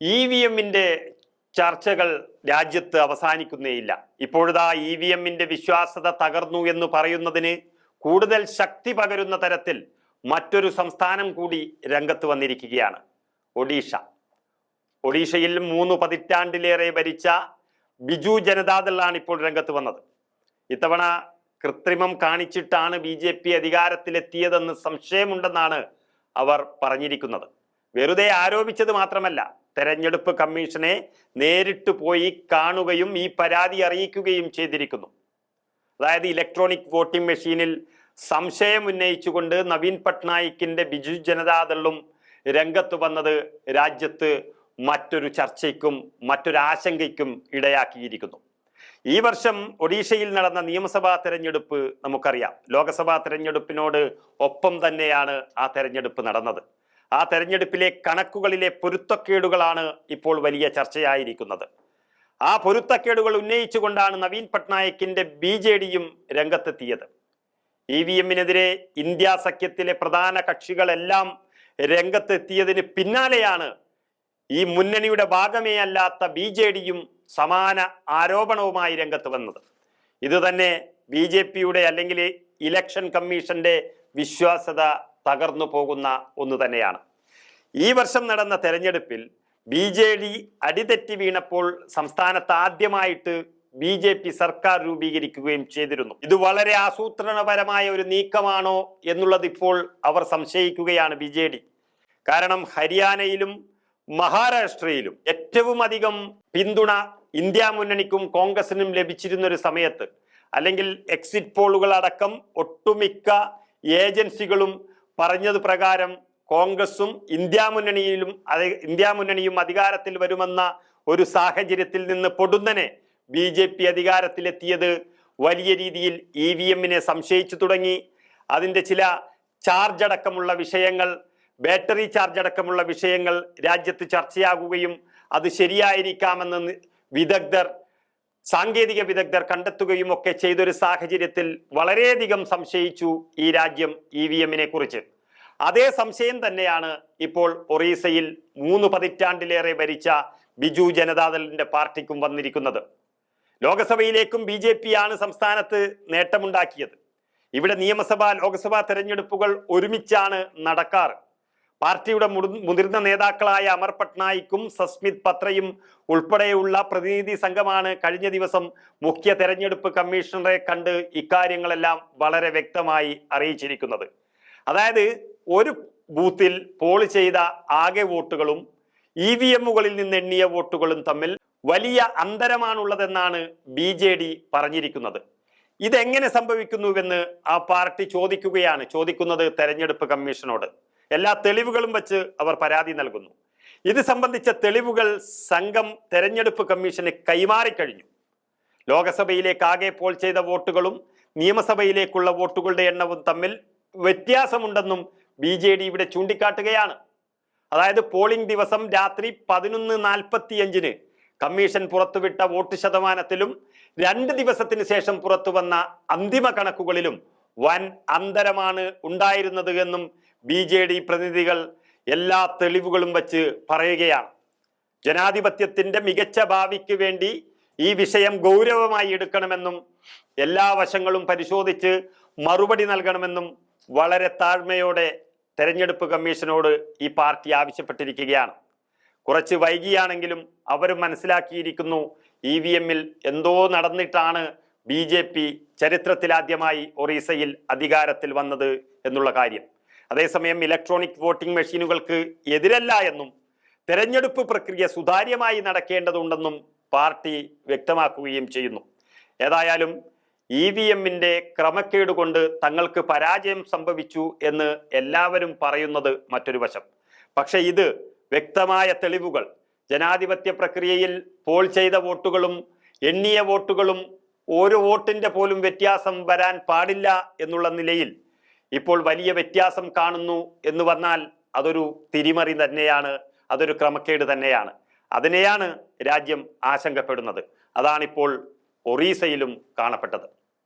EVM-ന്റെ ചർച്ചകൾ രാജ്യത്ത് അവസാനിക്കുന്നേയില്ല. ഇപ്പോഴാ EVM-ന്റെ വിശ്വാസ്യത തകർന്നു എന്ന് പറയുന്നതിന് കൂടുതൽ ശക്തി പകരുന്ന തരത്തിൽ മറ്റൊരു സംസ്ഥാനം കൂടി രംഗത്ത് വന്നിരിക്കുകയാണ്. ഒഡീഷയിൽ 3 പതിറ്റാണ്ടിലേറെ ഭരിച്ച ബിജു ജനതാദളാണ് ഇപ്പോൾ രംഗത്ത് വന്നത്. ഇത്തവണ കൃത്രിമം കാണിച്ചിട്ടാണ് BJP അധികാരത്തിലെത്തിയതെന്ന് സംശയമുണ്ടെന്നാണ് അവർ പറഞ്ഞിരിക്കുന്നത്. വെറുതെ ആരോപിച്ചത് മാത്രമല്ല, തെരഞ്ഞെടുപ്പ് കമ്മീഷനെ നേരിട്ട് പോയി കാണുകയും ഈ പരാതി അറിയിക്കുകയും ചെയ്തിരിക്കുന്നു. അതായത് ഇലക്ട്രോണിക് വോട്ടിംഗ് മെഷീനിൽ സംശയം ഉന്നയിച്ചുകൊണ്ട് നവീൻ പട്നായിക്കിന്റെ ബിജു ജനതാദളും രംഗത്ത് വന്നത് രാജ്യത്ത് മറ്റൊരു ചർച്ചയ്ക്കും മറ്റൊരു ആശങ്കയ്ക്കും ഇടയാക്കിയിരിക്കുന്നു. ഈ വർഷം ഒഡീഷയിൽ നടന്ന നിയമസഭാ തെരഞ്ഞെടുപ്പ് നമുക്കറിയാം. ലോക്സഭാ തെരഞ്ഞെടുപ്പിനോട് ഒപ്പം തന്നെയാണ് ആ തെരഞ്ഞെടുപ്പ് നടന്നത്. ആ തെരഞ്ഞെടുപ്പിലെ കണക്കുകളിലെ പൊരുത്തക്കേടുകളാണ് ഇപ്പോൾ വലിയ ചർച്ചയായിരിക്കുന്നത്. ആ പൊരുത്തക്കേടുകൾ ഉന്നയിച്ചുകൊണ്ടാണ് നവീൻ പട്നായിക്കിന്റെ BJD-യും രംഗത്തെത്തിയത്. EVM-നെതിരെ ഇന്ത്യ സഖ്യത്തിലെ പ്രധാന കക്ഷികളെല്ലാം രംഗത്തെത്തിയതിന് പിന്നാലെയാണ് ഈ മുന്നണിയുടെ ഭാഗമേ അല്ലാത്ത BJD-യും സമാന ആരോപണവുമായി രംഗത്ത് വന്നത്. ഇത് തന്നെ BJP-യുടെ അല്ലെങ്കിൽ ഇലക്ഷൻ കമ്മീഷന്റെ വിശ്വാസ്യത തകർന്നു പോകുന്ന ഒന്ന് തന്നെയാണ്. ഈ വർഷം നടന്ന തെരഞ്ഞെടുപ്പിൽ BJD അടിതെറ്റി വീണപ്പോൾ സംസ്ഥാനത്ത് ആദ്യമായിട്ട് BJP സർക്കാർ രൂപീകരിക്കുകയും ചെയ്തിരുന്നു. ഇത് വളരെ ആസൂത്രണപരമായ ഒരു നീക്കമാണോ എന്നുള്ളത് ഇപ്പോൾ അവർ സംശയിക്കുകയാണ് BJD. കാരണം ഹരിയാനയിലും മഹാരാഷ്ട്രയിലും ഏറ്റവും അധികം പിന്തുണ ഇന്ത്യ മുന്നണിക്കും കോൺഗ്രസിനും ലഭിച്ചിരുന്ന ഒരു സമയത്ത്, അല്ലെങ്കിൽ എക്സിറ്റ് പോളുകൾ അടക്കം ഒട്ടുമിക്ക ഏജൻസികളും പറഞ്ഞത് പ്രകാരം കോൺഗ്രസും ഇന്ത്യ മുന്നണിയും അധികാരത്തിൽ വരുമെന്ന ഒരു സാഹചര്യത്തിൽ നിന്ന് പൊടുന്നനെ BJP അധികാരത്തിലെത്തിയത് വലിയ രീതിയിൽ EVM-നെ സംശയിച്ചു തുടങ്ങി. അതിൻ്റെ ചില ചാർജ് അടക്കമുള്ള വിഷയങ്ങൾ, ബാറ്ററി ചാർജ് അടക്കമുള്ള വിഷയങ്ങൾ രാജ്യത്ത് ചർച്ചയാകുകയും അത് ശരിയായിരിക്കാമെന്ന് സാങ്കേതിക വിദഗ്ധർ കണ്ടെത്തുകയും ഒക്കെ ചെയ്തൊരു സാഹചര്യത്തിൽ വളരെയധികം സംശയിച്ചു ഈ രാജ്യം EVM-നെ കുറിച്ച്. അതേ സംശയം തന്നെയാണ് ഇപ്പോൾ ഒറീസയിൽ 3 പതിറ്റാണ്ടിലേറെ ഭരിച്ച ബിജു ജനതാദളിന്റെ പാർട്ടിക്കും വന്നിരിക്കുന്നത്. ലോക്സഭയിലേക്കും BJP-യാണ് സംസ്ഥാനത്ത് നേട്ടമുണ്ടാക്കിയത്. ഇവിടെ നിയമസഭാ ലോക്സഭാ തെരഞ്ഞെടുപ്പുകൾ ഒരുമിച്ചാണ് നടക്കാറ്. പാർട്ടിയുടെ മുതിർന്ന നേതാക്കളായ അമർ പട്നായിക്കും സസ്മിത് പത്രയും ഉൾപ്പെടെയുള്ള പ്രതിനിധി സംഘമാണ് കഴിഞ്ഞ ദിവസം മുഖ്യ തെരഞ്ഞെടുപ്പ് കമ്മീഷണറെ കണ്ട് ഇക്കാര്യങ്ങളെല്ലാം വളരെ വ്യക്തമായി അറിയിച്ചിരിക്കുന്നത്. അതായത് ഒരു ബൂത്തിൽ പോൾ ചെയ്ത ആകെ വോട്ടുകളും EVM-കളിൽ നിന്ന് എണ്ണിയ വോട്ടുകളും തമ്മിൽ വലിയ അന്തരമാണുള്ളതെന്നാണ് BJD പറഞ്ഞിരിക്കുന്നത്. ഇതെങ്ങനെ സംഭവിക്കുന്നുവെന്ന് ആ പാർട്ടി ചോദിക്കുന്നത് തെരഞ്ഞെടുപ്പ് കമ്മീഷനോട്. എല്ലാ തെളിവുകളും വെച്ച് അവർ പരാതി നൽകുന്നു. ഇത് സംബന്ധിച്ച തെളിവുകൾ സംഘം തെരഞ്ഞെടുപ്പ് കമ്മീഷന് കൈമാറിക്കഴിഞ്ഞു. ലോക്സഭയിലേക്ക് ആകെ പോൾ ചെയ്ത വോട്ടുകളും നിയമസഭയിലേക്കുള്ള വോട്ടുകളുടെ എണ്ണവും തമ്മിൽ വ്യത്യാസമുണ്ടെന്നും BJD ഇവിടെ ചൂണ്ടിക്കാട്ടുകയാണ്. അതായത് പോളിംഗ് ദിവസം രാത്രി 11:45-ന് കമ്മീഷൻ പുറത്തുവിട്ട വോട്ട് ശതമാനത്തിലും 2 ദിവസത്തിന് ശേഷം പുറത്തു വന്ന അന്തിമ കണക്കുകളിലും വൻ അന്തരമാണ് ഉണ്ടായിരുന്നത് എന്നും BJD പ്രതിനിധികൾ എല്ലാ തെളിവുകളും വച്ച് പറയുകയാണ്. ജനാധിപത്യത്തിന്റെ മികച്ച ഭാവിക്ക് വേണ്ടി ഈ വിഷയം ഗൗരവമായി എടുക്കണമെന്നും എല്ലാ വശങ്ങളും പരിശോധിച്ച് മറുപടി നൽകണമെന്നും വളരെ താഴ്മയോടെ തെരഞ്ഞെടുപ്പ് കമ്മീഷനോട് ഈ പാർട്ടി ആവശ്യപ്പെട്ടിരിക്കുകയാണ്. കുറച്ച് വൈകിയാണെങ്കിലും അവർ മനസ്സിലാക്കിയിരിക്കുന്നു EVM-ൽ എന്തോ നടന്നിട്ടാണ് BJP ചരിത്രത്തിലാദ്യമായി ഒറീസയിൽ അധികാരത്തിൽ വന്നത് എന്നുള്ള കാര്യം. അതേസമയം ഇലക്ട്രോണിക് വോട്ടിംഗ് മെഷീനുകൾക്ക് എതിരല്ല എന്നും തെരഞ്ഞെടുപ്പ് പ്രക്രിയ സുതാര്യമായി നടക്കേണ്ടതുണ്ടെന്നും പാർട്ടി വ്യക്തമാക്കുകയും ചെയ്യുന്നു. ഏതായാലും EVM-ന്റെ ക്രമക്കേട് കൊണ്ട് തങ്ങൾക്ക് പരാജയം സംഭവിച്ചു എന്ന് എല്ലാവരും പറയുന്നത് മറ്റൊരു വശം. പക്ഷെ ഇത് വ്യക്തമായ തെളിവുകൾ, ജനാധിപത്യ പ്രക്രിയയിൽ പോൾ ചെയ്ത വോട്ടുകളും എണ്ണിയ വോട്ടുകളും ഓരോ വോട്ടിന്റെ പോലും വ്യത്യാസം വരാൻ പാടില്ല എന്നുള്ള നിലയിൽ ഇപ്പോൾ വലിയ വ്യത്യാസം കാണുന്നു എന്ന് വന്നാൽ അതൊരു തിരിമറി തന്നെയാണ്, അതൊരു ക്രമക്കേട് തന്നെയാണ്. അതിനെയാണ് രാജ്യം ആശങ്കപ്പെടുന്നത്. അതാണിപ്പോൾ ഒറീസയിലും കാണപ്പെട്ടത്.